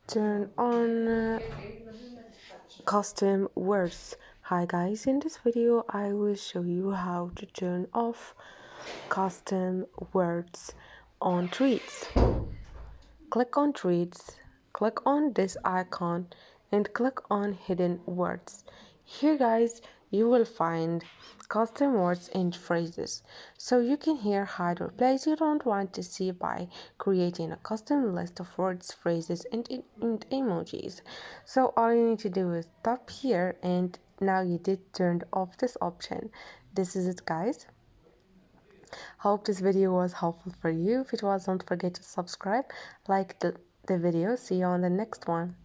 turn on custom words. Hi guys, in this video I will show you how to turn off custom words on tweets. Click on tweets, click on this icon and click on hidden words. Here guys, you will find custom words and phrases, so you can here hide or place you don't want to see by creating a custom list of words, phrases and emojis. So all you need to do is tap here, and now you did turn off this option. This is it guys. Hope this video was helpful for you. If it was, don't forget to subscribe, like the video. See you on the next one.